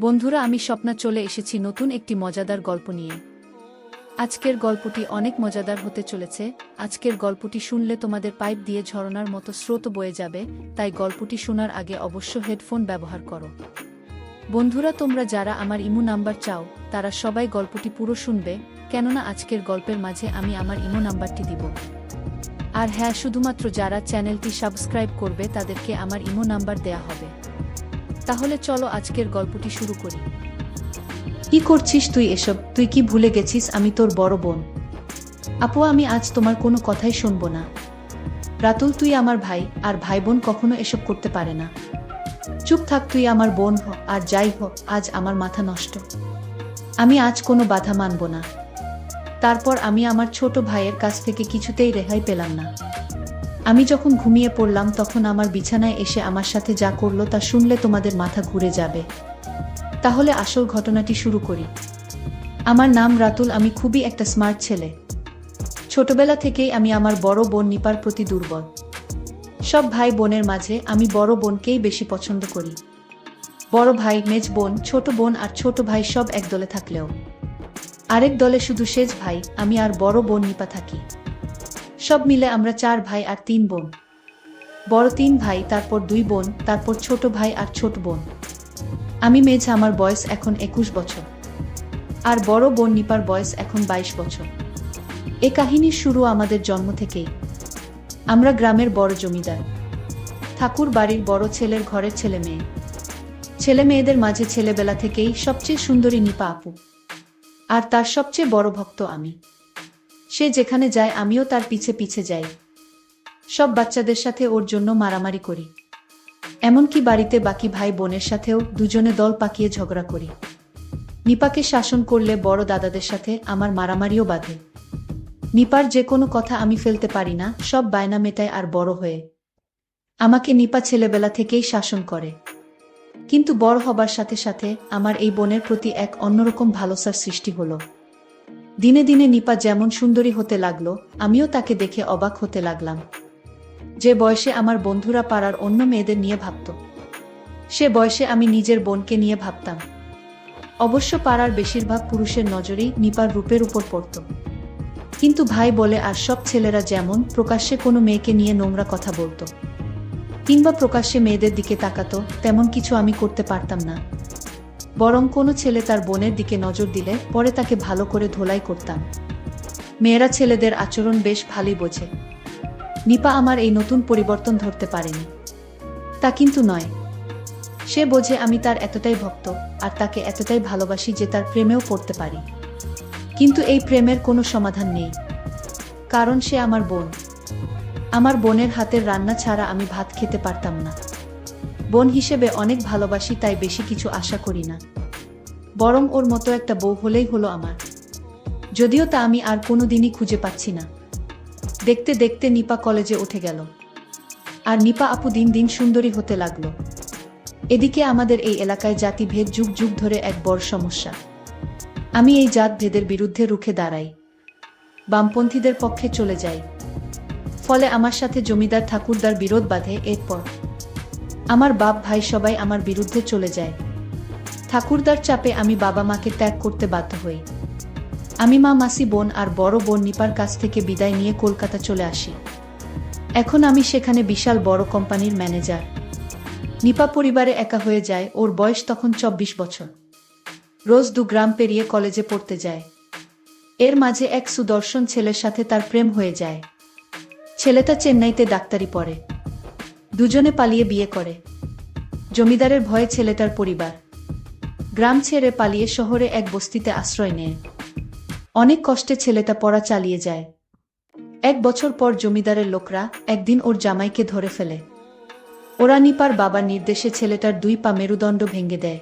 বন্ধুরা, আমি স্বপ্না চলে এসেছি নতুন একটি মজাদার গল্প নিয়ে। আজকের গল্পটি অনেক মজাদার হতে চলেছে। আজকের গল্পটি শুনলে তোমাদের পাইপ দিয়ে ঝরনার মতো স্রোত বয়ে যাবে, তাই গল্পটি শোনার আগে অবশ্য হেডফোন ব্যবহার করো। বন্ধুরা, তোমরা যারা আমার ইমো নাম্বার চাও তারা সবাই গল্পটি পুরো শুনবে, কেননা আজকের গল্পের মাঝে আমি আমার ইমো নাম্বারটি দিব। আর হ্যাঁ, শুধুমাত্র যারা চ্যানেলটি সাবস্ক্রাইব করবে তাদেরকে আমার ইমো নাম্বার দেয়া হবে। তাহলে চলো আজকের গল্পটি শুরু করি। কি করছিস তুই এসব? তুই কি ভুলে গেছিস আমি তোর বড় বোন? আপু, আমি আজ তোমার কোনো কথাই শুনবো না। রাতুল, তুই আমার ভাই, আর ভাই বোন কখনো এসব করতে পারে না। চুপ থাক, তুই আমার বোন হ আর যাই হোক, আজ আমার মাথা নষ্ট। আমি আজ কোনো বাধা মানব না। তারপর আমি আমার ছোট ভাইয়ের কাছ থেকে কিছুতেই রেহাই পেলাম না। আমি যখন ঘুমিয়ে পড়লাম তখন আমার বিছানায় এসে আমার সাথে যা করলো তা শুনলে তোমাদের মাথা ঘুরে যাবে। তাহলে আসল ঘটনাটি শুরু করি। আমার নাম রাতুল, আমি খুবই একটা স্মার্ট ছেলে। ছোটবেলা থেকেই আমি আমার বড় বোন নিপার প্রতি দুর্বল। সব ভাই বোনের মাঝে আমি বড় বোনকেই বেশি পছন্দ করি। বড় ভাই, মেজ বোন, ছোট বোন আর ছোট ভাই সব এক দলে থাকলেও আরেক দলে শুধু সেজ ভাই, আমি আর বড় বোন নিপা থাকি। সব মিলে আমরা 4 ভাই আর 3 বোন। বড় 3 ভাই, তারপর 2 বোন, তারপর ছোট ভাই আর ছোট বোন। আমি মেজ, আমার বয়স এখন 21 বছর। আর বড় বোন নিপার বয়স এখন 22 বছর। এ কাহিনীর শুরু আমাদের জন্ম থেকেই। আমরা গ্রামের বড় জমিদার ঠাকুর বাড়ির বড় ছেলের ঘরের ছেলে মেয়ে। ছেলে মেয়েদের মাঝে ছেলেবেলা থেকেই সবচেয়ে সুন্দরী নিপা আপু, আর তার সবচেয়ে বড় ভক্ত আমি। সে যেখানে যায় আমিও তার পিছে পিছে যাই। সব বাচ্চাদের সাথে ওর জন্য মারামারি করি। এমনকি বাড়িতে বাকি ভাই বোনের সাথেও দুজনে দল পাকিয়ে ঝগড়া করি। নিপাকে শাসন করলে বড় দাদাদের সাথে আমার মারামারিও বাধে। নিপার যে কোনো কথা আমি ফেলতে পারি না, সব বায়না মেটায়। আর বড় হয়ে আমাকে নিপা ছেলেবেলা থেকেই শাসন করে। কিন্তু বড় হবার সাথে সাথে আমার এই বোনের প্রতি এক অন্যরকম ভালোবাসার সৃষ্টি হলো। দিনে দিনে নিপা যেমন সুন্দরী হতে লাগলো, আমিও তাকে দেখে অবাক হতে লাগলাম। যে বয়সে আমার বন্ধুরা পাড়ার অন্য মেয়েদের নিয়ে ভাবত, সে বয়সে আমি নিজের বোনকে নিয়ে ভাবতাম। অবশ্য পাড়ার বেশিরভাগ পুরুষের নজরেই নিপার রূপের উপর পড়ত। কিন্তু ভাই বলে আর সব ছেলেরা যেমন প্রকাশ্যে কোনো মেয়েকে নিয়ে নোংরা কথা বলতো কিংবা প্রকাশ্যে মেয়েদের দিকে তাকাতো, তেমন কিছু আমি করতে পারতাম না। বরং কোনো ছেলে তার বোনের দিকে নজর দিলে পরে তাকে ভালো করে ধোলাই করতাম। মেয়েরা ছেলেদের আচরণ বেশ ভালোই বোঝে। নিপা আমার এই নতুন পরিবর্তন ধরতে পারেনি। তা কিন্তু নয়, সে বোঝে আমি তার এতটাই ভক্ত আর তাকে এতটাই ভালোবাসি যে তার প্রেমেও পড়তে পারি। কিন্তু এই প্রেমের কোনো সমাধান নেই, কারণ সে আমার বোন। আমার বোনের হাতের রান্না ছাড়া আমি ভাত খেতে পারতাম না। বোন হিসেবে অনেক ভালোবাসি, তাই বেশি কিছু আশা করি না। বরং ওর মতো একটা বউ হলেই হলো আমার। যদিও তা আমি আর কোনোদিনই খুঁজে পাচ্ছি না। দেখতে দেখতে নিপা কলেজে উঠে গেল, আর নিপা আপু দিন দিন সুন্দরী হতে লাগলো। এদিকে আমাদের এই এলাকায় জাতিভেদ যুগ যুগ ধরে এক বড় সমস্যা। আমি এই জাতভেদের বিরুদ্ধে রুখে দাঁড়াই, বামপন্থীদের পক্ষে চলে যাই। ফলে আমার সাথে জমিদার ঠাকুরদার বিরোধ বাঁধে। এরপর আমার বাপ ভাই সবাই আমার বিরুদ্ধে চলে যায়। ঠাকুরদার চাপে আমি বাবা মাকে ত্যাগ করতে বাধ্য হই। আমি মা, মাসি, বোন আর বড় বোন নিপার কাছ থেকে বিদায় নিয়ে কলকাতা চলে আসি। এখন আমি সেখানে বিশাল বড় কোম্পানির ম্যানেজার। নিপা পরিবারে একা হয়ে যায়। ওর বয়স তখন 24 বছর। রোজ 2 গ্রাম পেরিয়ে কলেজে পড়তে যায়। এর মাঝে এক সুদর্শন ছেলের সাথে তার প্রেম হয়ে যায়। ছেলেটা চেন্নাইতে ডাক্তারি পড়ে। দুজনে পালিয়ে বিয়ে করে। জমিদারের ভয়ে ছেলেটার পরিবার গ্রাম ছেড়ে পালিয়ে শহরে এক বস্তিতে আশ্রয় নেয়। অনেক কষ্টে ছেলেটা পড়া চালিয়ে যায়। 1 বছর পর জমিদারের লোকরা একদিন ওর জামাইকে ধরে ফেলে। ওরা নিপার বাবার নির্দেশে ছেলেটার 2 পা মেরুদণ্ড ভেঙে দেয়।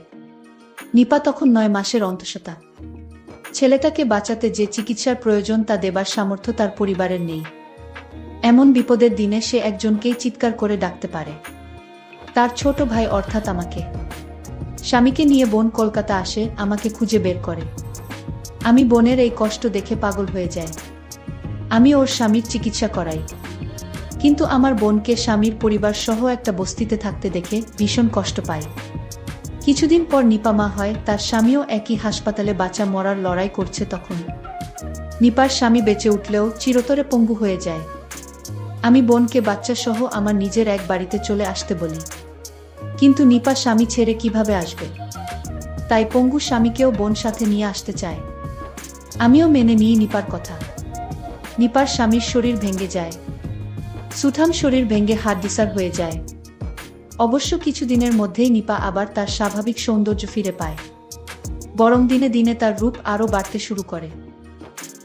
নিপা তখন 9 মাসের অন্তঃসত্ত্বা। ছেলেটাকে বাঁচাতে যে চিকিৎসার প্রয়োজন তা দেবার সামর্থ্য তার পরিবারের নেই। এমন বিপদের দিনে সে একজনকেই চিৎকার করে ডাকতে পারে, তার ছোট ভাই অর্থাৎ আমাকে। স্বামীকে নিয়ে বোন কলকাতা আসে, আমাকে খুঁজে বের করে। আমি বোনের এই কষ্ট দেখে পাগল হয়ে যাই। আমি ওর স্বামীর চিকিৎসা করাই। কিন্তু আমার বোনকে স্বামীর পরিবার সহ একটা বস্তিতে থাকতে দেখে ভীষণ কষ্ট পাই। কিছুদিন পর নিপা মা হয়, তার স্বামীও একই হাসপাতালে বাঁচা মরার লড়াই করছে। তখন নিপার স্বামী বেঁচে উঠলেও চিরতরে পঙ্গু হয়ে যায়। আমি বোনকে বাচ্চা সহ আমার নিজের এক বাড়িতে চলে আসতে বলি, কিন্তু নিপা স্বামী ছেড়ে কিভাবে আসবে? তাই পঙ্গু স্বামীকেও বোন সাথে নিয়ে আসতে চায়। আমিও মেনে নিই নিপার কথা। নিপার স্বামীর শরীর ভেঙে যায়, সুঠাম শরীর ভেঙে হাড়-ডিসার হয়ে যায়। অবশ্য কিছুদিনের মধ্যেই নিপা আবার তার স্বাভাবিক সৌন্দর্য ফিরে পায়, বরং দিনে দিনে তার রূপ আরও বাড়তে শুরু করে।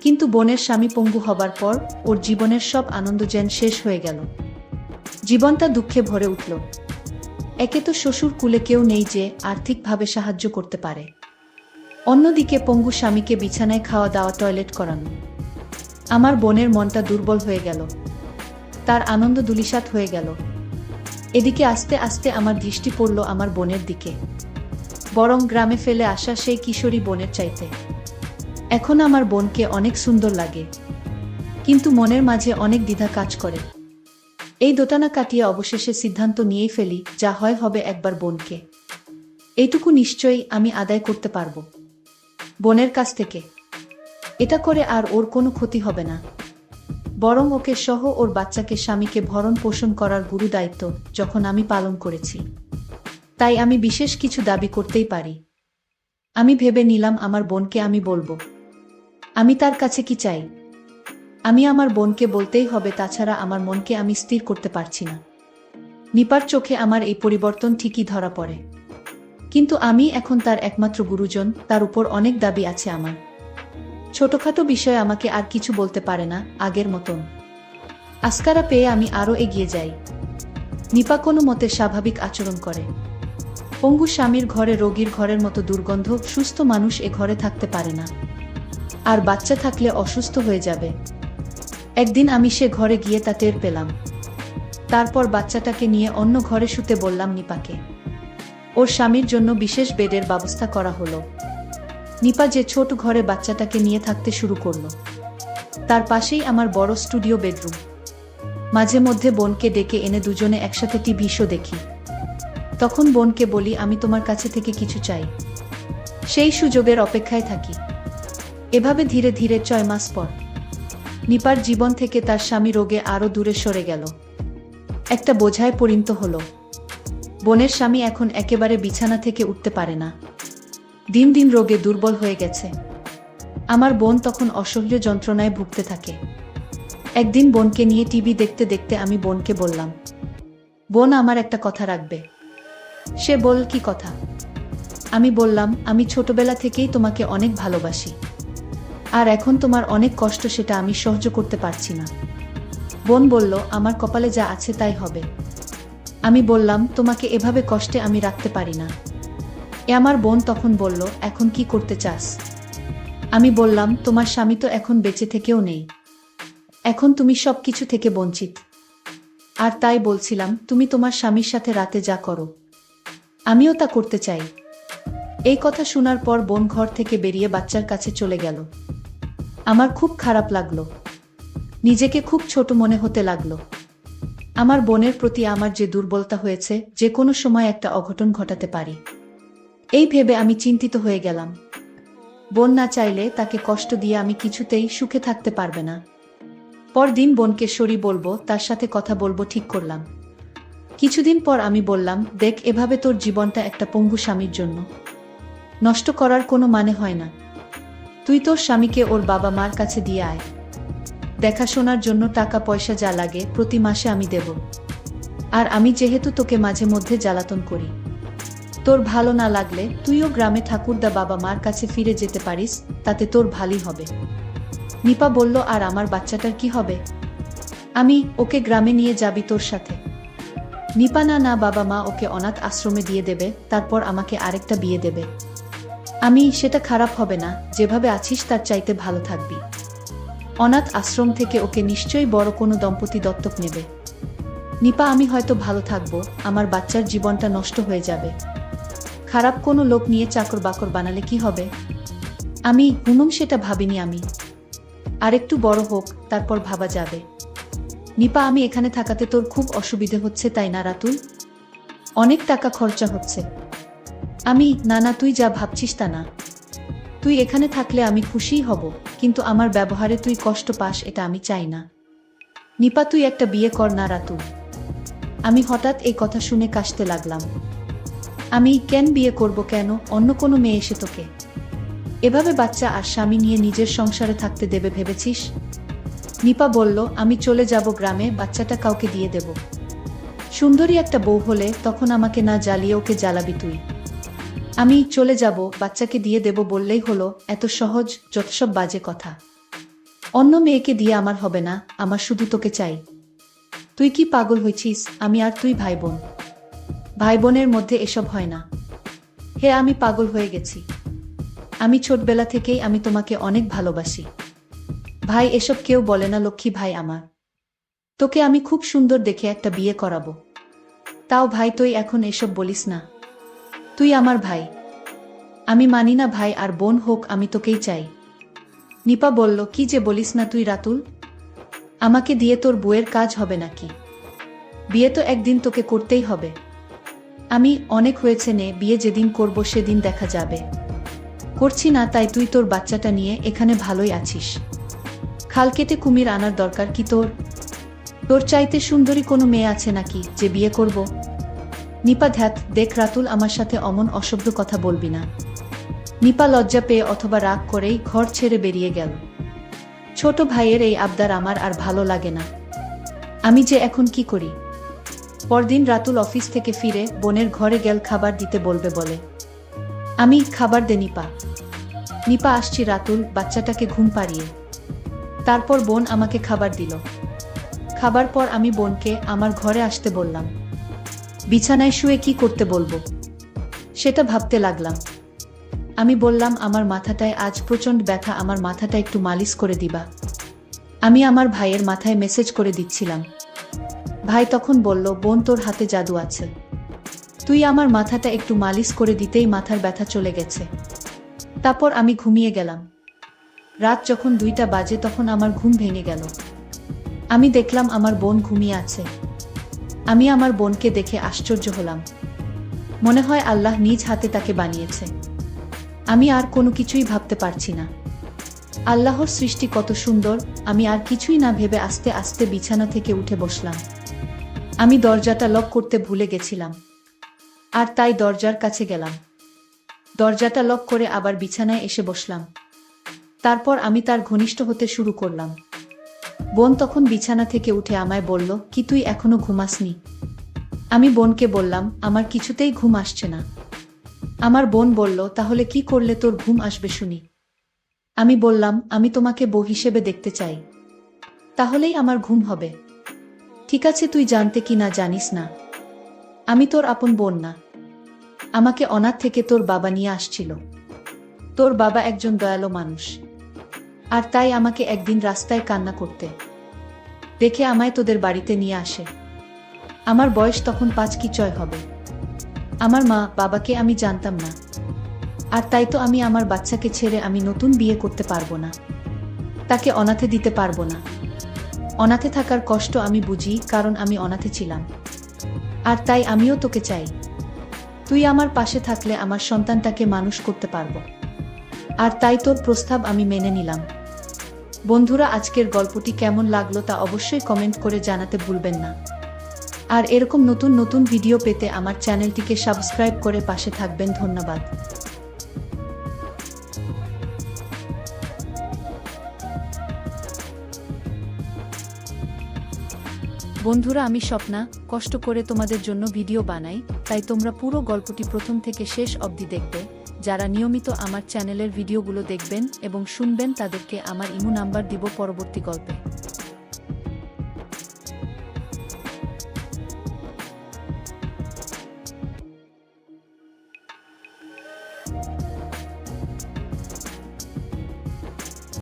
কিন্তু বোনের স্বামী পঙ্গু হবার পর ওর জীবনের সব আনন্দ যেন শেষ হয়ে গেল। জীবনটা দুঃখে ভরে উঠল। একে তো শ্বশুর কুলে কেউ নেই যে আর্থিকভাবে সাহায্য করতে পারে, অন্যদিকে পঙ্গু স্বামীকে বিছানায় খাওয়া দাওয়া, টয়লেট করানো। আমার বোনের মনটা দুর্বল হয়ে গেল, তার আনন্দ ধূলিসাৎ হয়ে গেল। এদিকে আস্তে আস্তে আমার দৃষ্টি পড়ল আমার বোনের দিকে, বরং গ্রামে ফেলে আসা সেই কিশোরী বোনের চাইতে। এখন আমার বোনকে অনেক সুন্দর লাগে, কিন্তু মনের মাঝে অনেক দ্বিধা কাজ করে। এই দোটানা কাটিয়ে অবশেষে সিদ্ধান্ত নিয়েই ফেলি, যা হয় হবে। একবার বোনকে এইটুকু নিশ্চয়ই আমি আদায় করতে পারবো বোনের কাছ থেকে। এটা করে আর ওর কোনো ক্ষতি হবে না, বরং ওকে সহ ওর বাচ্চাকে স্বামীকে ভরণ পোষণ করার গুরু দায়িত্ব যখন আমি পালন করেছি, তাই আমি বিশেষ কিছু দাবি করতেই পারি। আমি ভেবে নিলাম আমার বোনকে আমি বলবো আমি তার কাছে কি চাই। আমি আমার বোনকে বলতেই হবে, তাছাড়া আমার মনকে আমি স্থির করতে পারছি না। নিপার চোখে আমার এই পরিবর্তন ঠিকই ধরা পড়ে, কিন্তু আমি এখন তার একমাত্র গুরুজন, তার উপর অনেক দাবি আছে আমার। ছোটখাটো বিষয়ে আমাকে আর কিছু বলতে পারে না আগের মতন। আস্কারা পেয়ে আমি আরও এগিয়ে যাই। নিপা কোনো মতে স্বাভাবিক আচরণ করে। পঙ্গু স্বামীর ঘরে রোগীর ঘরের মতো দুর্গন্ধ, সুস্থ মানুষ এ ঘরে থাকতে পারে না, আর বাচ্চা থাকলে অসুস্থ হয়ে যাবে। একদিন আমি সে ঘরে গিয়ে তা টের পেলাম। তারপর বাচ্চাটাকে নিয়ে অন্য ঘরে শুতে বললাম নিপাকে। ওর স্বামীর জন্য বিশেষ বেডের ব্যবস্থা করা হলো। নিপা যে ছোট ঘরে বাচ্চাটাকে নিয়ে থাকতে শুরু করলো, তার পাশেই আমার বড় স্টুডিও বেডরুম। মাঝে মধ্যে বোনকে ডেকে এনে দুজনে একসাথে টিভি শো দেখি। তখন বোনকে বলি, আমি তোমার কাছে থেকে কিছু চাই, সেই সুযোগের অপেক্ষায় থাকি। এভাবে ধীরে ধীরে 6 মাস পর নিপার জীবন থেকে তার স্বামী রোগে আরও দূরে সরে গেল, একটা বোঝায় পরিণত হলো। বোনের স্বামী এখন একেবারে বিছানা থেকে উঠতে পারে না, দিন দিন রোগে দুর্বল হয়ে গেছে। আমার বোন তখন অসহ্য যন্ত্রণায় ভুগতে থাকে। একদিন বোনকে নিয়ে টিভি দেখতে দেখতে আমি বোনকে বললাম, বোন আমার একটা কথা রাখবে। সে বল, কি কথা? আমি বললাম, আমি ছোটবেলা থেকেই তোমাকে অনেক ভালোবাসি, আর এখন তোমার অনেক কষ্ট, সেটা আমি সহ্য করতে পারছি না। বোন বলল, আমার কপালে যা আছে তাই হবে। আমি বললাম, তোমাকে এভাবে কষ্টে আমি রাখতে পারি না। আমার বোন তখন বলল, এখন কি করতে চাস? আমি বললাম, তোমার স্বামী তো এখন বেঁচে থেকেও নেই, এখন তুমি সব কিছু থেকে বঞ্চিত। আর তাই বলছিলাম, তুমি তোমার স্বামীর সাথে রাতে যা করো আমিও তা করতে চাই। এই কথা শোনার পর বোন ঘর থেকে বেরিয়ে বাচ্চার কাছে চলে গেল। আমার খুব খারাপ লাগলো, নিজেকে খুব ছোট মনে হতে লাগলো। আমার বোনের প্রতি আমার যে দুর্বলতা হয়েছে, যে কোনো সময় একটা অঘটন ঘটাতে পারি, এই ভেবে আমি চিন্তিত হয়ে গেলাম। বোন না চাইলে তাকে কষ্ট দিয়ে আমি কিছুতেই সুখে থাকতে পারবে না। পরদিন বোনকে সরি বলবো, তার সাথে কথা বলবো ঠিক করলাম। কিছুদিন পর আমি বললাম, দেখ, এভাবে তোর জীবনটা একটা পঙ্গু স্বামীর জন্য নষ্ট করার কোনো মানে হয় না। তুই তোর স্বামীকে ওর বাবা মার কাছে দিয়ে আয়, দেখাশোনার জন্য টাকা পয়সা যা লাগে প্রতি মাসে আমি দেব। আর আমি যেহেতু তোকে মাঝে মধ্যে জ্বালাতন করি, তোর ভালো না লাগলে তুইও গ্রামে ঠাকুরদা বাবা মার কাছে ফিরে যেতে পারিস, তাতে তোর ভালোই হবে। নিপা বলল, আর আমার বাচ্চাটার কি হবে? আমি ওকে গ্রামে নিয়ে যাবি তোর সাথে? নিপা, না না, বাবা মা ওকে অনাথ আশ্রমে দিয়ে দেবে, তারপর আমাকে আরেকটা বিয়ে দেবে। আমি, সেটা খারাপ হবে না, যেভাবে আছিস তার চাইতে ভালো থাকবি। অনাথ আশ্রম থেকে ওকে নিশ্চয়ই বড় কোনো দম্পতি দত্তক নেবে। নিপা, আমি হয়তো ভালো থাকবো, আমার বাচ্চার জীবনটা নষ্ট হয়ে যাবে। খারাপ কোনো লোক নিয়ে চাকর বাকর বানালে কি হবে? আমি সেটা ভাবিনি। আমি আরেকটু বড় হোক, তারপর ভাবা যাবে। নিপা, আমি এখানে থাকাতে তোর খুব অসুবিধে হচ্ছে তাই না রাতুল? অনেক টাকা খরচা হচ্ছে। না, তুই যা ভাবছিস তা না। তুই এখানে থাকলে আমি খুশিই হব, কিন্তু আমার ব্যবহারে তুই কষ্ট পাস এটা আমি চাই না। নিপা, তুই একটা বিয়ে কর না রাতুল। আমি হঠাৎ এই কথা শুনে কাশতে লাগলাম। কেন বিয়ে করব? কেন অন্য কোনো মেয়ে এসে তোকে এভাবে বাচ্চা আর স্বামী নিয়ে নিজের সংসারে থাকতে দেবে ভেবেছিস? নিপা বলল, আমি চলে যাব গ্রামে, বাচ্চাটা কাউকে দিয়ে দেব। সুন্দরী একটা বউ হলে তখন আমাকে না জ্বালিয়ে ওকে জ্বালাবি তুই। আমি চলে যাব, বাচ্চাকে দিয়ে দেব বললেই হলো? এত সহজ? যত সব বাজে কথা। অন্য মেয়েকে দিয়ে আমার হবে না, আমার শুধু তোকে চাই। তুই কি পাগল হয়েছিস? আমি আর তুই ভাই বোন, ভাই বোনের মধ্যে এসব হয় না। হে, আমি পাগল হয়ে গেছি। আমি ছোটবেলা থেকেই আমি তোমাকে অনেক ভালোবাসি। ভাই এসব কেউ বলে না লক্ষ্মী ভাই আমার। তোকে আমি খুব সুন্দর দেখে একটা বিয়ে করাবো। তাও ভাই তুই এখন এসব বলিস না। তুই আমার ভাই। আমি মানি না ভাই আর বোন হোক, আমি তোকেই চাই। নিপা বলল, কি যে বলিস না তুই রাতুল। আমাকে দিয়ে তোর বউয়ের কাজ হবে নাকি? বিয়ে তো একদিন তোকে করতেই হবে। অনেক হয়েছে নে, বিয়ে যেদিন করব সেদিন দেখা যাবে। করছি না তাই তুই তোর বাচ্চাটা নিয়ে এখানে ভালোই আছিস। খাল কেটে কুমির আনার দরকার কি তোর? তোর চাইতে সুন্দরী কোনো মেয়ে আছে নাকি যে বিয়ে করব? নিপা, দেখ রাতুল, আমার সাথে অমন অশব্দ কথা বলবি না। নিপা লজ্জা পেয়ে অথবা রাগ করেই ঘর ছেড়ে বেরিয়ে গেল। ছোট ভাইয়ের এই আবদার আমার আর ভালো লাগে না। আমি যে এখন কি করি? পরদিন রাতুল অফিস থেকে ফিরে বোনের ঘরে গেল খাবার দিতে বলবে বলে। খাবার দে নিপা। নিপা, আসছি রাতুল, বাচ্চাটাকে ঘুম পাড়িয়ে। তারপর বোন আমাকে খাবার দিল। খাবার পর আমি বোনকে আমার ঘরে আসতে বললাম। বিছানায় শুয়ে কি করতে বলবো সেটা ভাবতে লাগলাম। আমি বললাম, আমার মাথাটায় আজ প্রচণ্ড ব্যথা, আমার মাথাটা একটু মালিশ করে দিবা। আমি আমার ভাইয়ের মাথায় মেসেজ করে দিচ্ছিলাম। ভাই তখন বলল, বোন তোর হাতে জাদু আছে, তুই আমার মাথাটা একটু মালিশ করে দিতেই মাথার ব্যথা চলে গেছে। তারপর আমি ঘুমিয়ে গেলাম। রাত যখন 2টা বাজে তখন আমার ঘুম ভেঙে গেল। আমি দেখলাম আমার বোন ঘুমিয়ে আছে। আমি আমার বোনকে দেখে আশ্চর্য হলাম। মনে হয় আল্লাহ নিজ হাতে তাকে বানিয়েছে। আমি আর কোনো কিছুই ভাবতে পারছি না। আল্লাহর সৃষ্টি কত সুন্দর। আমি আর কিছুই না ভেবে আস্তে আস্তে বিছানা থেকে উঠে বসলাম। আমি দরজাটা লক করতে ভুলে গেছিলাম, আর তাই দরজার কাছে গেলাম। দরজাটা লক করে আবার বিছানায় এসে বসলাম। তারপর আমি তার ঘনিষ্ঠ হতে শুরু করলাম। বোন তখন বিছানা থেকে উঠে আমায় বলল, কি তুই এখনো ঘুমাসনি? আমি বোনকে বললাম, আমার কিছুতেই ঘুম আসছে না। আমার বোন বলল, তাহলে কি করলে তোর ঘুম আসবে শুনি? আমি বললাম, আমি তোমাকে বউ হিসেবে দেখতে চাই, তাহলেই আমার ঘুম হবে। ঠিক আছে, তুই জানতে কি না জানিস না, আমি তোর আপন বোন না। আমাকে অনাথ থেকে তোর বাবা নিয়ে আসছিল। তোর বাবা একজন দয়ালু মানুষ, আর তাই আমাকে একদিন রাস্তায় কান্না করতে দেখে আমায় তোদের বাড়িতে নিয়ে আসে। আমার বয়স তখন 5 কি 6 হবে। আমার মা বাবাকে আমি জানতাম না, আর তাই তো আমি আমার বাচ্চাকে ছেড়ে আমি নতুন বিয়ে করতে পারবো না, তাকে অনাথে দিতে পারবো না। অনাথে থাকার কষ্ট আমি বুঝি, কারণ আমি অনাথে ছিলাম। আর তাই আমিও তোকে চাই। তুই আমার পাশে থাকলে আমার সন্তানটাকে মানুষ করতে পারবো, আর তাই তোর প্রস্তাব আমি মেনে নিলাম। বন্ধুরা, আজকের গল্পটি কেমন লাগলো তা অবশ্যই কমেন্ট করে জানাতে ভুলবেন না। আর এরকম নতুন নতুন ভিডিও পেতে আমার চ্যানেলটিকে সাবস্ক্রাইব করে পাশে থাকবেন। ধন্যবাদ। বন্ধুরা, আমি স্বপ্না কষ্ট করে তোমাদের জন্য ভিডিও বানাই, তাই তোমরা পুরো গল্পটি প্রথম থেকে শেষ অবধি দেখবে। যারা নিয়মিত আমার চ্যানেলের ভিডিওগুলো দেখবেন এবং শুনবেন তাদেরকে আমার ইমো নাম্বার দিব পরবর্তী গল্পে।